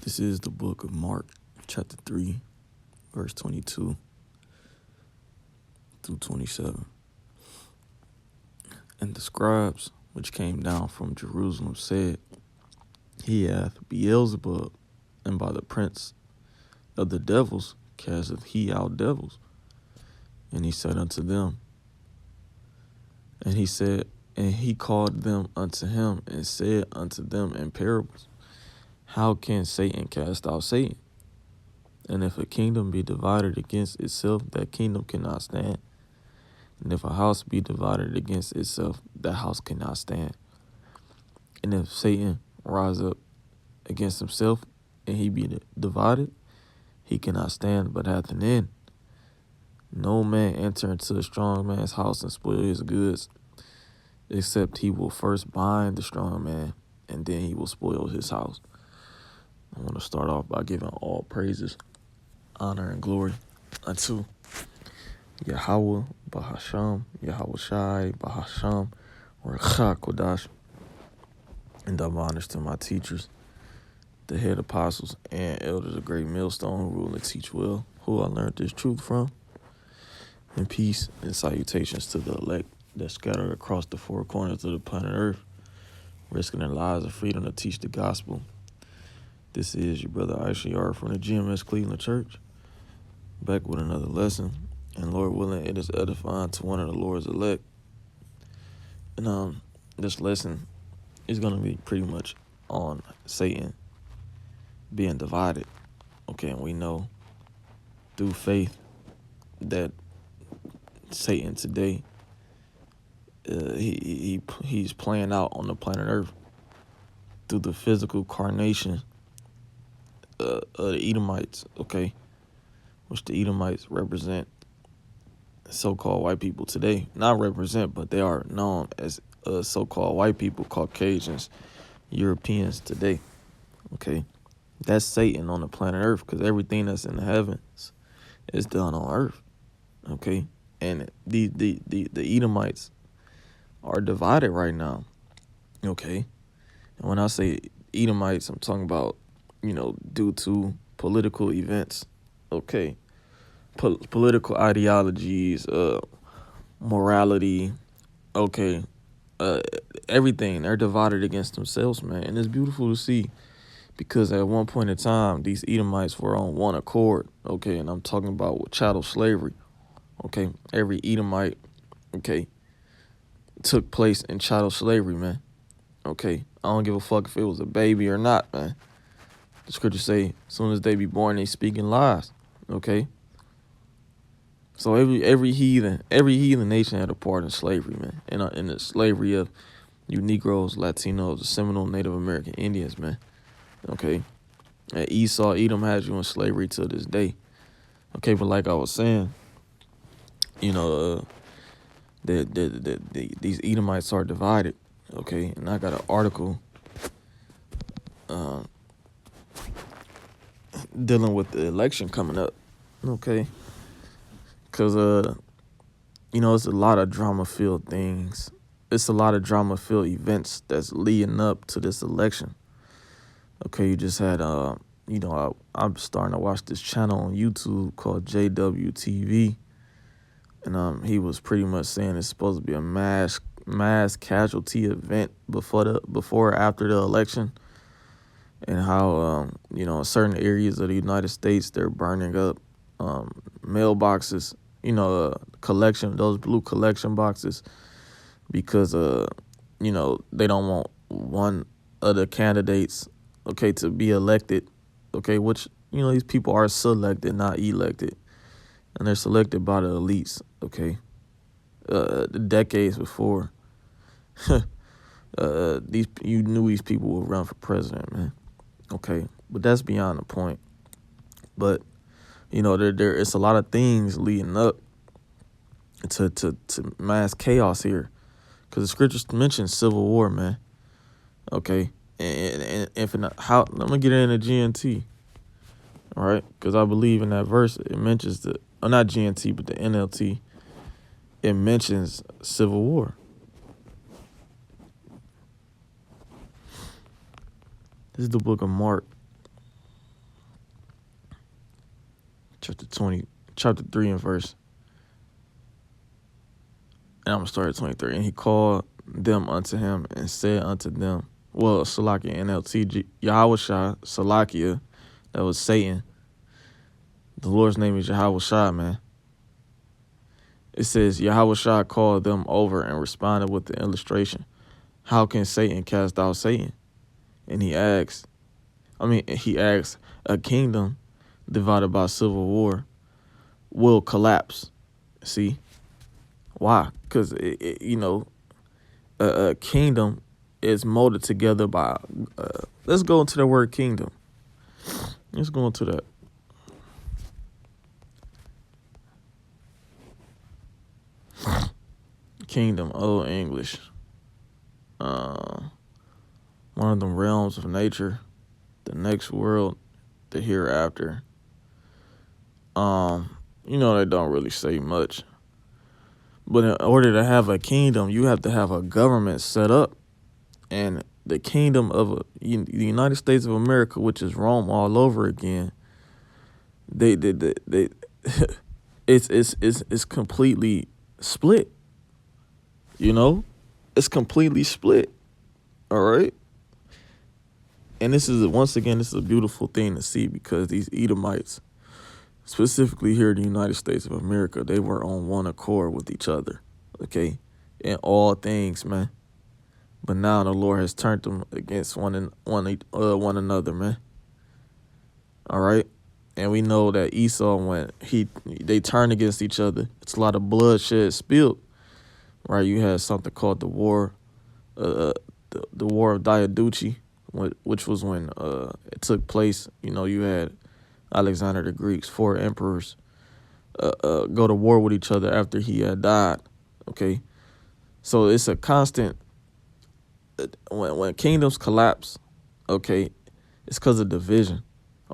This is the book of Mark, chapter 3, verse 22 through 27. And the scribes which came down from Jerusalem said, He hath Beelzebub, and by the prince of the devils casteth he out devils. And he said unto them, and he called them unto him, and said unto them in parables, How can Satan cast out Satan? And if a kingdom be divided against itself, that kingdom cannot stand. And if a house be divided against itself, that house cannot stand. And if Satan rise up against himself, and he be divided, he cannot stand, but hath an end. No man enter into a strong man's house and spoil his goods, except he will first bind the strong man, and then he will spoil his house. I want to start off by giving all praises, honor, and glory unto Yahweh, Bahasham, Yahweh Shai, Bahasham, Rakha Kodash, and double honors to my teachers, the head apostles and elders of Great Millstone, who rule and teach well, who I learned this truth from. And peace and salutations to the elect that scattered across the four corners of the planet Earth, risking their lives of freedom to teach the gospel. This is your brother ICR from the GMS Cleveland Church, back with another lesson. And Lord willing, it is edifying to one of the Lord's elect. And this lesson is going to be pretty much on Satan being divided. Okay, and we know through faith that Satan today, he's playing out on the planet Earth through the physical carnation of the Edomites, okay, which the Edomites represent so-called white people today. Not represent, but they are known as so-called white people, Caucasians, Europeans today, okay. That's Satan on the planet Earth, because everything that's in the heavens is done on Earth, okay. And the Edomites are divided right now, okay. And when I say Edomites, I'm talking about, due to political events, okay. Political ideologies, morality, okay. Everything. They're divided against themselves, man. And it's beautiful to see, because at one point in time, these Edomites were on one accord, okay. And I'm talking about with chattel slavery, okay. Every Edomite, okay, took place in chattel slavery, man. Okay, I don't give a fuck if it was a baby or not, man. The scriptures say, as soon as they be born, they speaking lies. Okay. So every heathen nation had a part in slavery, man. In the slavery of you Negroes, Latinos, the Seminole Native American Indians, man. Okay. And Esau, Edom has you in slavery to this day. Okay, but like I was saying, these Edomites are divided. Okay, and I got an article dealing with the election coming up, okay? Because, it's a lot of drama-filled things. It's a lot of drama-filled events that's leading up to this election. Okay, you just had, I'm starting to watch this channel on YouTube called JWTV, and he was pretty much saying it's supposed to be a mass casualty event before or after the election, and how in certain areas of the United States they're burning up mailboxes, those blue collection boxes, because they don't want one of the candidates, okay, to be elected, okay, which these people are selected, not elected, and they're selected by the elites, okay. Decades before, you knew these people would run for president, man. Okay, but that's beyond the point. But there it's a lot of things leading up to mass chaos here, because the scriptures mention civil war, man. Okay, and if not, how? Let me get into GNT, all right? Because I believe in that verse it mentions not GNT but the NLT. It mentions civil war. This is the book of Mark, chapter 3 and verse. And I'm going to start at 23. And he called them unto him and said unto them, well, Salakia, NLT, Yahushua, Salakia, that was Satan. The Lord's name is Yahushua, man. It says, Yahushua called them over and responded with the illustration. How can Satan cast out Satan? And he asks, a kingdom divided by civil war will collapse. See? Why? Because, a kingdom is molded together by, let's go into the word kingdom. Let's go into that. Kingdom, Old English. One of the realms of nature, the next world, the hereafter. They don't really say much. But in order to have a kingdom, you have to have a government set up. And the kingdom of the United States of America, which is Rome all over again, it's completely split. It's completely split. All right. And this is a beautiful thing to see, because these Edomites, specifically here in the United States of America, they were on one accord with each other, okay, in all things, man. But now the Lord has turned them against one another, man. All right, and we know that Esau, when they turned against each other, it's a lot of bloodshed spilled. Right, you had something called the war, the War of Diadochi, which was when it took place. You had Alexander the Greek's 4 emperors go to war with each other after he had died. Okay, so it's a constant. When kingdoms collapse, okay, it's because of division.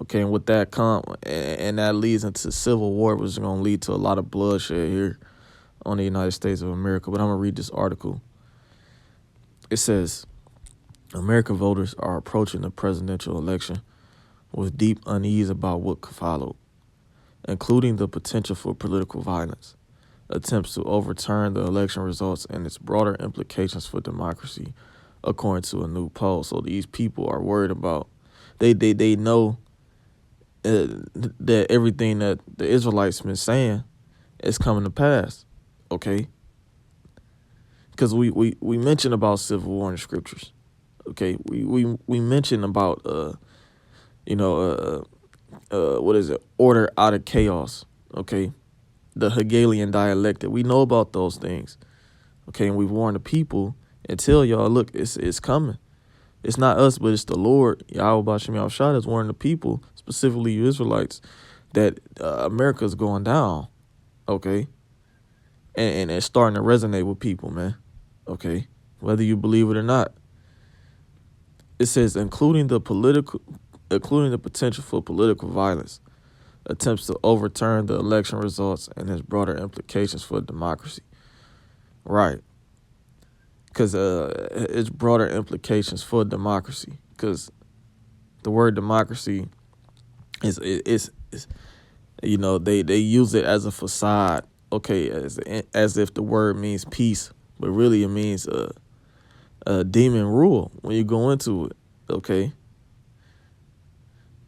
Okay, and with that and that leads into civil war, which is going to lead to a lot of bloodshed here on the United States of America. But I'm going to read this article. It says, American voters are approaching the presidential election with deep unease about what could follow, including the potential for political violence, attempts to overturn the election results, and its broader implications for democracy, according to a new poll. So these people are worried about, they know that everything that the Israelites been saying is coming to pass, okay? Because we mentioned about civil war in the scriptures, okay? We mentioned about what is it? Order out of chaos, okay? The Hegelian dialectic. We know about those things, okay? And we've warned the people and tell y'all, look, it's coming. It's not us, but it's the Lord, Yahweh B'Shem Yahushua, is warning the people, specifically you Israelites, that America's going down, okay? And it's starting to resonate with people, man, okay? Whether you believe it or not. It says, including the potential for political violence, attempts to overturn the election results, and its broader implications for democracy. Right. Because it's broader implications for democracy. Because the word democracy is they use it as a facade, okay, as if the word means peace, but really it means demon rule when you go into it, okay?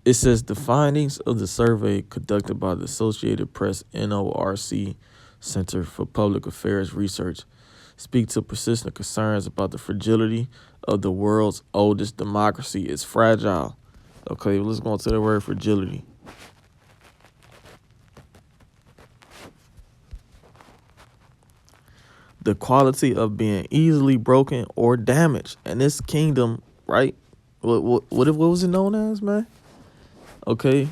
It says the findings of the survey conducted by the Associated Press NORC Center for Public Affairs Research speak to persistent concerns about the fragility of the world's oldest democracy. It's fragile. Okay, let's go into the word fragility. The quality of being easily broken or damaged. And this kingdom, right? What was it known as, man? Okay,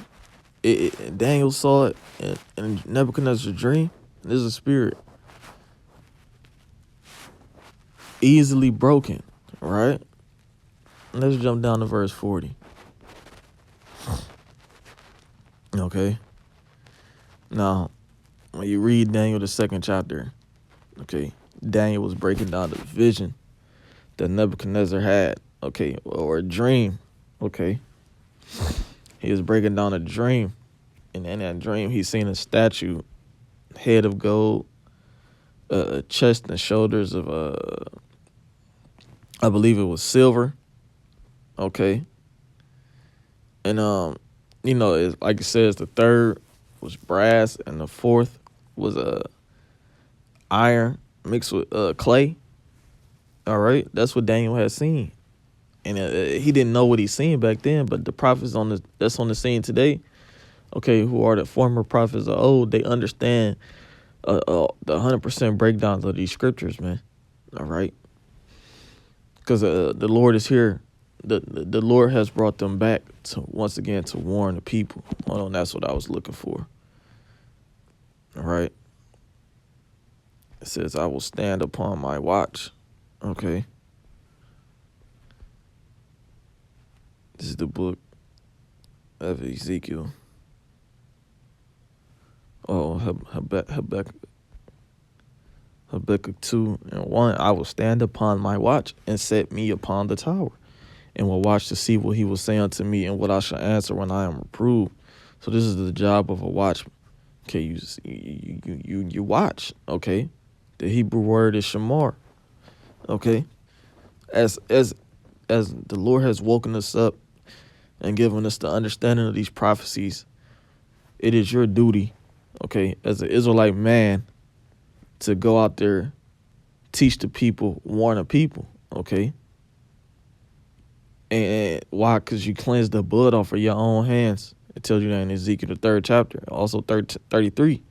Daniel saw it in Nebuchadnezzar's dream. There's a spirit. Easily broken, right? Let's jump down to verse 40. Okay. Now, when you read Daniel, the 2nd chapter, okay, Daniel was breaking down the vision that Nebuchadnezzar had, okay, or a dream, okay. He was breaking down a dream, And in that dream, he seen a statue, head of gold, chest and shoulders of I believe it was silver. Okay, and it's like it says, the third was brass, and the fourth was iron mixed with clay. All right, that's what Daniel had seen, and he didn't know what he's seen back then. But the prophets that's on the scene today, okay, who are the former prophets of old, they understand the 100% breakdowns of these scriptures, man. All right, because the Lord is here. The Lord has brought them back to once again to warn the people. Hold on, that's what I was looking for. All right. It says, I will stand upon my watch. Okay. This is the book of Ezekiel. Oh, Habakkuk 2:1. I will stand upon my watch and set me upon the tower, and will watch to see what he will say unto me and what I shall answer when I am reproved. So this is the job of a watchman. Okay, you watch. Okay, the Hebrew word is shamar. Okay, as the Lord has woken us up and given us the understanding of these prophecies, it is your duty, okay, as an Israelite man, to go out there, teach the people, warn the people. Okay. And why? Because you cleanse the blood off of your own hands. It tells you that in Ezekiel, the 3rd chapter, also 33.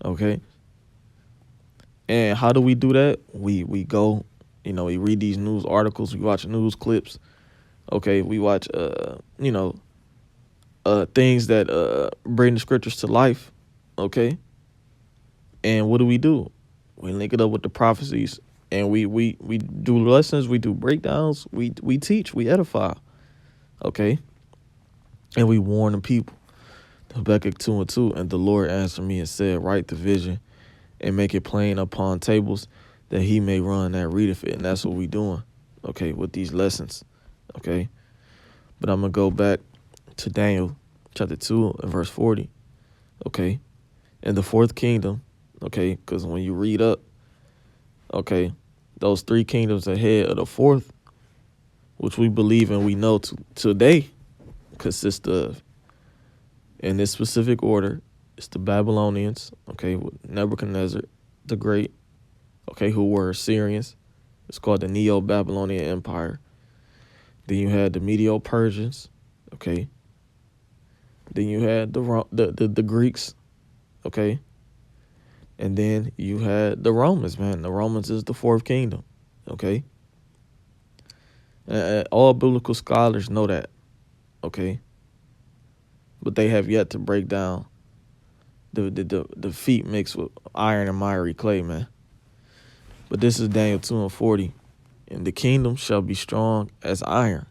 Okay. And how do we do that? We go, we read these news articles, we watch news clips. Okay, we watch things that bring the scriptures to life. Okay. And what do? We link it up with the prophecies, and we do lessons, we do breakdowns, we teach, we edify. Okay. And we warn the people. Habakkuk 2:2, and the Lord answered me and said, write the vision and make it plain upon tables, that he may run that readeth it. And that's what we doing, okay, with these lessons. Okay. But I'm going to go back to Daniel chapter 2 and verse 40. Okay. In the 4th kingdom, okay, because when you read up, okay, those 3 kingdoms ahead of the 4th, which we believe and we know today, consist of, in this specific order, it's the Babylonians, okay, with Nebuchadnezzar the Great, okay, who were Syrians. It's called the Neo-Babylonian Empire. Then you had the Medo-Persians, okay. Then you had the Greeks, okay. And then you had the Romans, man. The Romans is the 4th kingdom, okay. All biblical scholars know that, okay. But they have yet to break down the feet mixed with iron and miry clay, man. But this is Daniel 2:40. And the kingdom shall be strong as iron,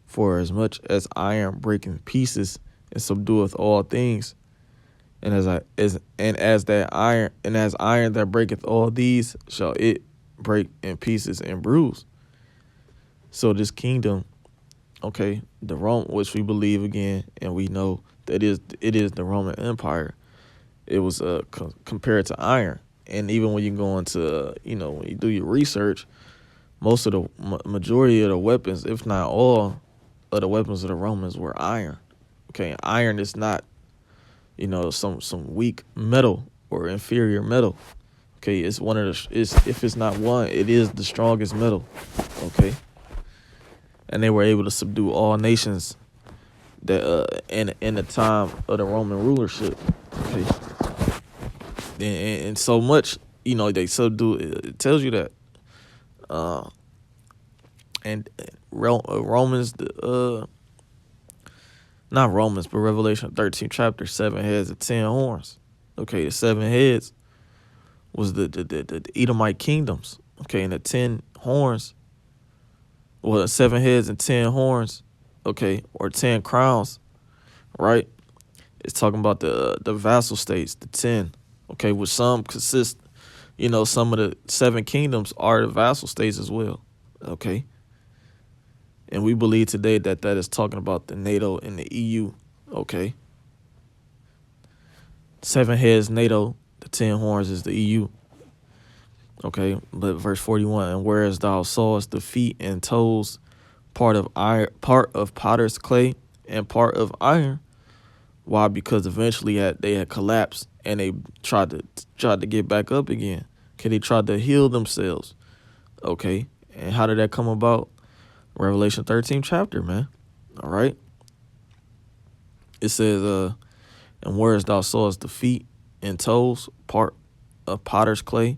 for as much as iron breaketh pieces and subdueth all things, and as iron that breaketh all these, shall it break in pieces and bruise. So this kingdom, okay, the Rome, which we believe again, and we know that it is the Roman Empire. It was compared to iron, and even when you go into when you do your research, most of the majority of the weapons, if not all of the weapons of the Romans, were iron. Okay, iron is not some weak metal or inferior metal. Okay, it's one of the if it's not one, it is the strongest metal. Okay. And they were able to subdue all nations that in the time of the Roman rulership. Okay. And so much, they subdue. It tells you that. And Romans, not Romans, but Revelation 13 chapter, 7 heads and 10 horns. Okay, the 7 heads was the Edomite kingdoms. Okay, and the 10 horns, well, 7 heads and 10 horns, okay, or 10 crowns, right? It's talking about the vassal states, the 10, okay, which some consist, some of the 7 kingdoms are the vassal states as well, okay? And we believe today that is talking about the NATO and the EU, okay? 7 heads NATO, the 10 horns is the EU. Okay, but verse 41, and whereas thou sawest the feet and toes, part of iron, part of potter's clay, and part of iron. Why? Because eventually they had collapsed and they tried to get back up again. Okay, they tried to heal themselves. Okay, and how did that come about? Revelation 13 chapter, man. All right. It says, and whereas thou sawest the feet and toes, part of potter's clay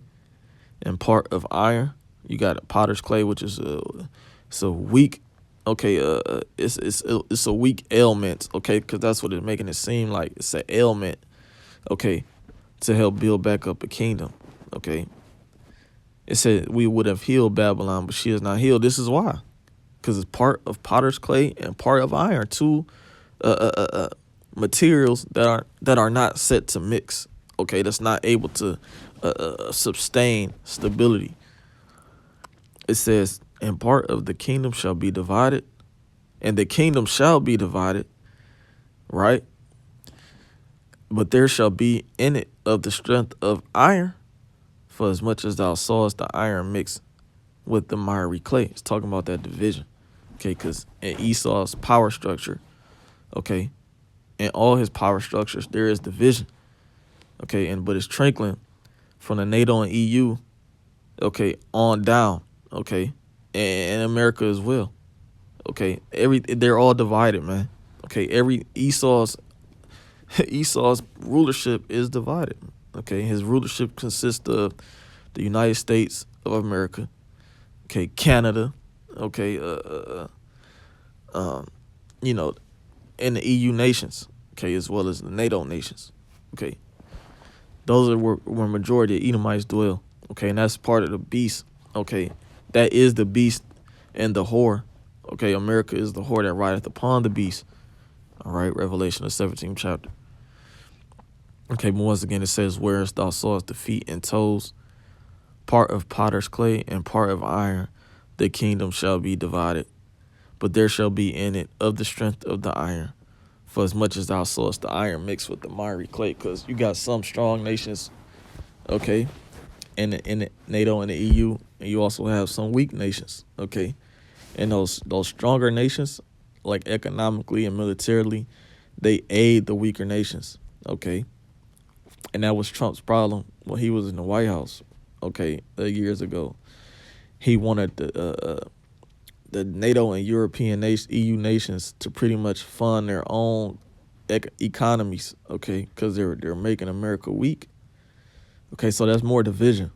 and part of iron. You got a potter's clay, which is it's a weak, okay, it's a weak ailment, okay, because that's what it's making it seem like. It's an ailment, okay, to help build back up a kingdom, okay. It said we would have healed Babylon, but she is not healed. This is why, because it's part of potter's clay and part of iron, two materials that are not set to mix, okay, that's not able to sustain stability. It says, and part of the kingdom shall be divided, and the kingdom shall be divided, right? But there shall be in it of the strength of iron, for as much as thou sawest the iron mixed with the miry clay. It's talking about that division, okay? Because in Esau's power structure, okay, in all his power structures, there is division, okay? But it's trickling from the NATO and EU, okay, on down, okay, and America as well, okay. They're all divided, man. Okay, Esau's rulership is divided. Okay, his rulership consists of the United States of America, okay, Canada, okay, you know, and the EU nations, okay, as well as the NATO nations, okay. Those are where majority of Edomites dwell, okay, and that's part of the beast, okay. That is the beast and the whore, okay. America is the whore that rideth upon the beast, all right. Revelation the 17th chapter. Okay, but once again it says, whereas thou sawest the feet and toes, part of potter's clay and part of iron, the kingdom shall be divided. But there shall be in it of the strength of the iron, for as much as thou sawest the iron mixed with the miry clay. Because you got some strong nations, okay, in the NATO and the EU, and you also have some weak nations, okay. And those stronger nations, like economically and militarily, they aid the weaker nations, okay. And that was Trump's problem when he was in the White House, okay, years ago. He wanted the NATO and European EU nations to pretty much fund their own economies, okay, because they're making America weak. Okay, so that's more division.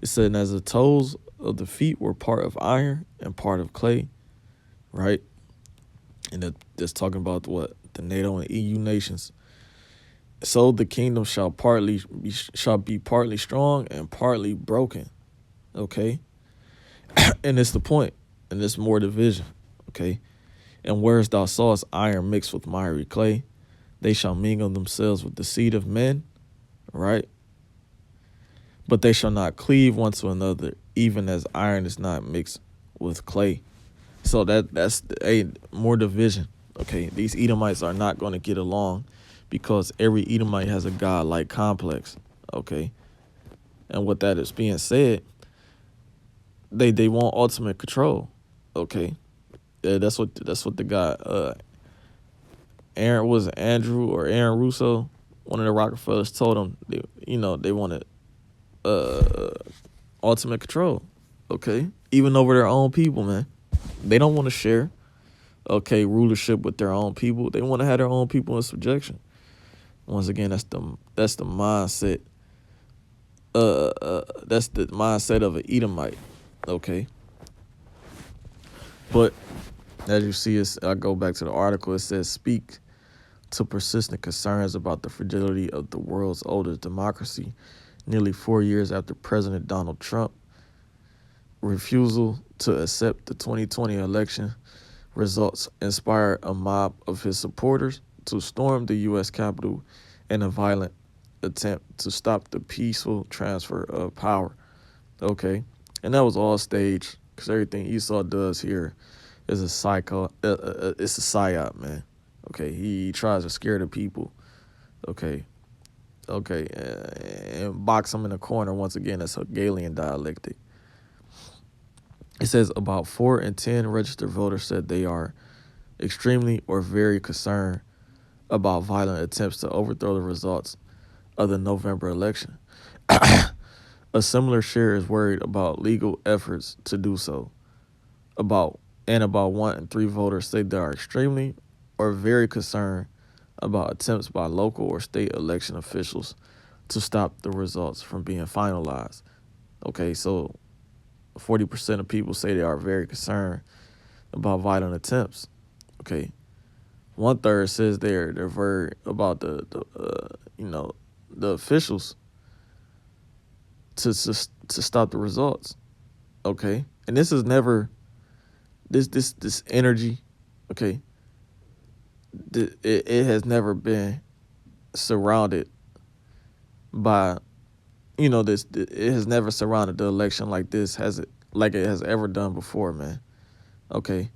It said, as the toes of the feet were part of iron and part of clay, right? And that's talking about what? The NATO and EU nations. So the kingdom shall be partly strong and partly broken, okay? And it's the point, and it's more division, okay? And whereas thou sawest iron mixed with miry clay, they shall mingle themselves with the seed of men, right? But they shall not cleave one to another, even as iron is not mixed with clay. So that's more division, okay? These Edomites are not going to get along because every Edomite has a God-like complex, okay? And with that is being said, they want ultimate control, okay? That's what the guy Aaron was it Andrew or Aaron Russo, one of the Rockefellers, told them they wanted ultimate control, okay? Even over their own people, man. They don't want to share, okay, rulership with their own people. They want to have their own people in subjection. Once again, that's the mindset. That's the mindset of an Edomite, okay? But as you see, I go back to the article. It says, speak to persistent concerns about the fragility of the world's oldest democracy nearly 4 years after President Donald Trump refusal to accept the 2020 election results inspired a mob of his supporters to storm the U.S. Capitol in a violent attempt to stop the peaceful transfer of power. Okay, and that was all staged because everything Esau does here is a it's a psyop, man. Okay, he tries to scare the people. Okay, Okay, and box them in a corner. Once again, that's Hegelian dialectic. It says about 4 in 10 registered voters said they are extremely or very concerned about violent attempts to overthrow the results of the November election. A similar share is worried about legal efforts to do so. About 1 in 3 voters say they are extremely or very concerned about attempts by local or state election officials to stop the results from being finalized. Okay, so 40% of people say they are very concerned about violent attempts. Okay, 1/3 says they're very about the officials to stop the results. Okay, and this is never this energy. Okay, it has never been surrounded by this. It has never surrounded the election like this, has it? Like it has ever done before, man. Okay,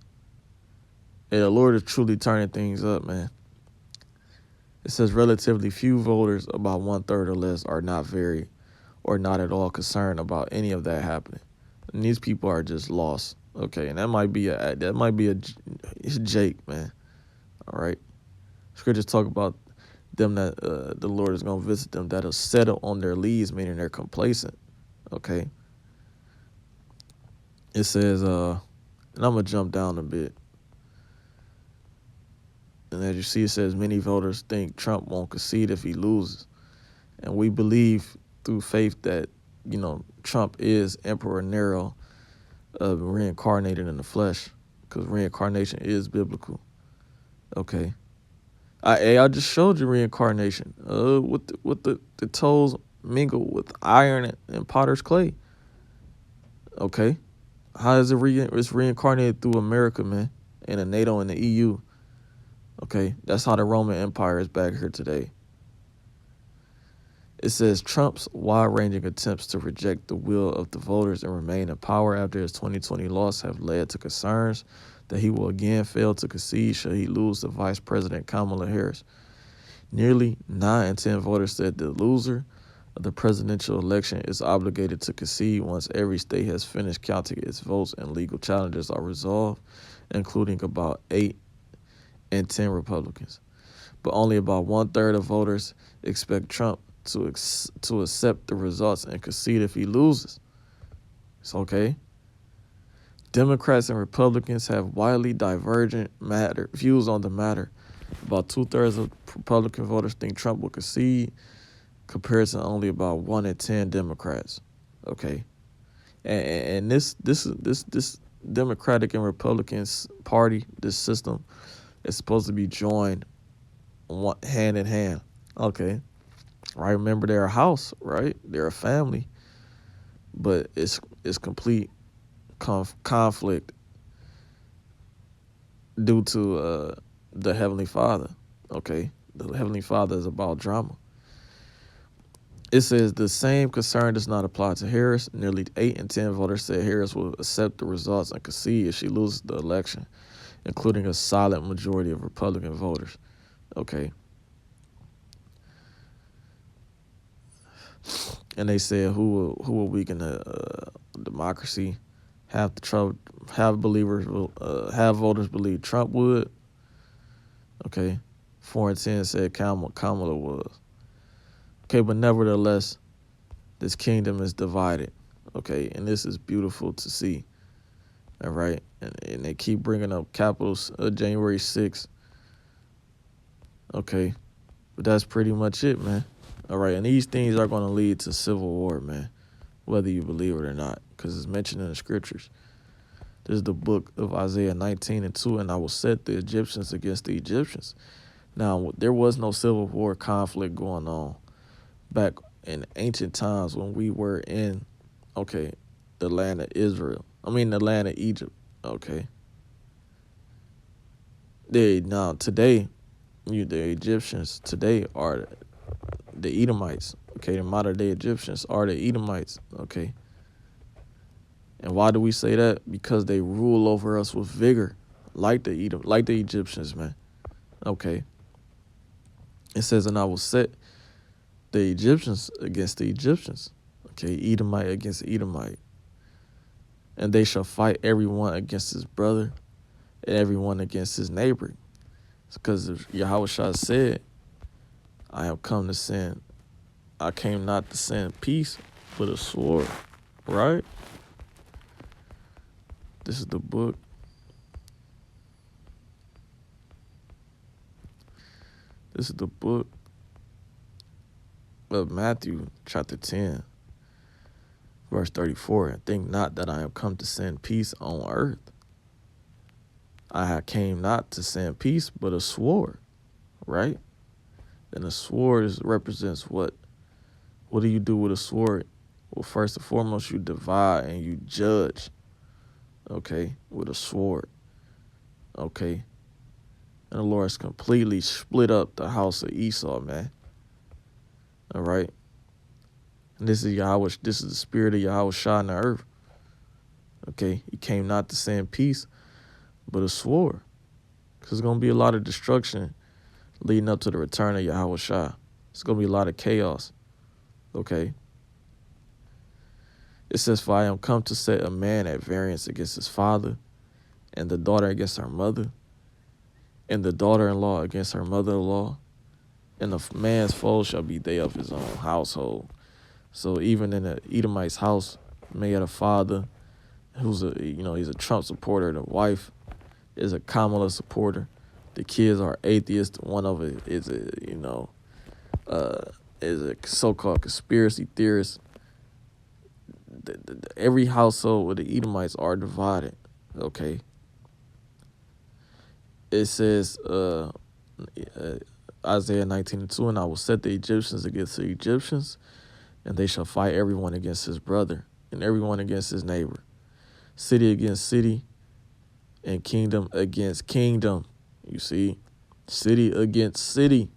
and the Lord is truly turning things up, man. It says relatively few voters, about 1/3 or less, are not very or not at all concerned about any of that happening. And these people are just lost. Okay, and that might be a Jake, man. All right, scriptures talk about them that the Lord is going to visit them that'll settle on their leaves, meaning they're complacent. Okay, it says and I'm gonna jump down a bit. And as you see, it says many voters think Trump won't concede if he loses. And we believe through faith that, Trump is Emperor Nero reincarnated in the flesh, because reincarnation is biblical. Okay. I just showed you reincarnation. With the toes mingle with iron and potter's clay. Okay. How is it's reincarnated through America, man, and the NATO and the EU. Okay, that's how the Roman Empire is back here today. It says Trump's wide-ranging attempts to reject the will of the voters and remain in power after his 2020 loss have led to concerns that he will again fail to concede should he lose to Vice President Kamala Harris. Nearly 9 in 10 voters said the loser of the presidential election is obligated to concede once every state has finished counting its votes and legal challenges are resolved, including about 8 and 10 Republicans. But only about 1/3 of voters expect Trump to accept the results and concede if he loses. It's okay. Democrats and Republicans have widely divergent views on the matter. About 2/3 of Republican voters think Trump will concede, compared to only about 1 in 10 Democrats. Okay, and this Democratic and Republicans party, this system, is supposed to be joined hand in hand. Okay, right? Remember, they're a house, right? They're a family, but it's complete conflict due to the Heavenly Father. Okay, the Heavenly Father is about drama. It says the same concern does not apply to Harris. Nearly 8 in 10 voters said Harris will accept the results and concede if she loses the election, including a silent majority of Republican voters. Okay. And they said who will weaken the democracy? Have voters believe Trump would. Okay. 4 in 10 said Kamala was. Okay, but nevertheless, this kingdom is divided. Okay, and this is beautiful to see. All right, and they keep bringing up Capitals January 6th. Okay, but that's pretty much it, man. All right, and these things are going to lead to civil war, man, whether you believe it or not, because it's mentioned in the scriptures. This is the book of Isaiah 19:2, and I will set the Egyptians against the Egyptians. Now, there was no civil war conflict going on back in ancient times when we were in, the land of Israel. The land of Egypt. Okay. Today, the Egyptians today are the Edomites. Okay, the modern day Egyptians are the Edomites. Okay. And why do we say that? Because they rule over us with vigor, like the Egyptians, man. Okay. It says, and I will set the Egyptians against the Egyptians. Okay, Edomite against Edomite. And they shall fight everyone against his brother and everyone against his neighbor. It's because Yahushua said, I came not to send peace, but a sword. Right? This is the book. This is the book of Matthew, chapter 10, verse 34. And think not that I am come to send peace on earth. I came not to send peace, but a sword. Right? And a sword represents what? What do you do with a sword? Well, first and foremost, you divide and you judge. Okay? With a sword. Okay? And the Lord has completely split up the house of Esau, man. All right? And this is Yahweh. This is the spirit of Yahushua in the earth. Okay? He came not to send peace, but a sword. Because there's going to be a lot of destruction leading up to the return of Yahushua. It's going to be a lot of chaos. Okay? It says, for I am come to set a man at variance against his father, and the daughter against her mother, and the daughter-in-law against her mother-in-law, and the man's foes shall be they of his own household. So even in the Edomite's house, may have a father who's he's a Trump supporter. The wife is a Kamala supporter. The kids are atheists. One of it is a so-called conspiracy theorist. Every household with the Edomites are divided. Okay. It says, Isaiah 19:2, and I will set the Egyptians against the Egyptians, and they shall fight everyone against his brother, and everyone against his neighbor. City against city, and kingdom against kingdom. You see? City against city.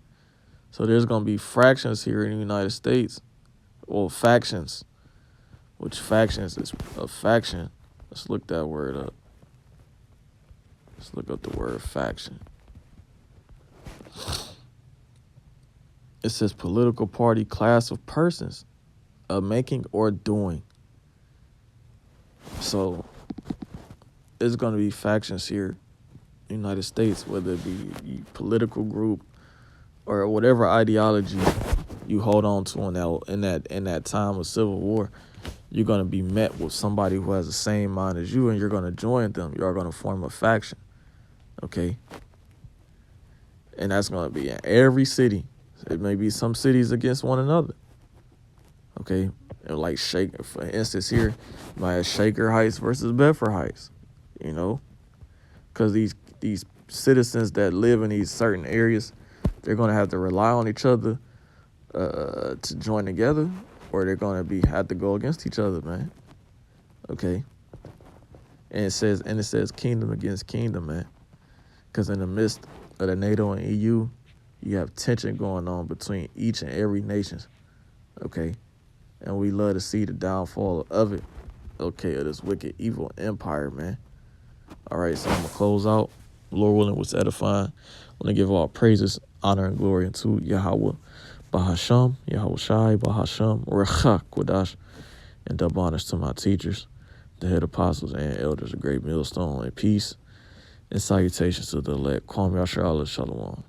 So there's going to be fractions here in the United States. Or factions. Which factions is a faction? Let's look that word up. Let's look up the word faction. It says political party, class of persons, of making or doing. So there's going to be factions here in the United States, whether it be political group or whatever ideology you hold on to in that time of civil war. You're going to be met with somebody who has the same mind as you, and you're going to join them. You're going to form a faction. Okay? And that's going to be in every city. It may be some cities against one another. Okay? And like Shaker, for instance, here, you might have Shaker Heights versus Bedford Heights. You know? Because these citizens that live in these certain areas, they're going to have to rely on each other to join together, or they're going to have to go against each other, man. Okay? And it says kingdom against kingdom, man. Because in the midst of the NATO and EU, you have tension going on between each and every nation. Okay? And we love to see the downfall of it. Okay, of this wicked, evil empire, man. All right, so I'm going to close out. Lord willing, was edifying. I want to give all praises, honor, and glory unto Yahweh, Bahasham, Yahweh Shai, Bahasham, Rechak, Quadash, and double honors to my teachers, the head apostles and elders of Great Millstone, and peace and salutations to the elect. Kwam Yashar, Shalom.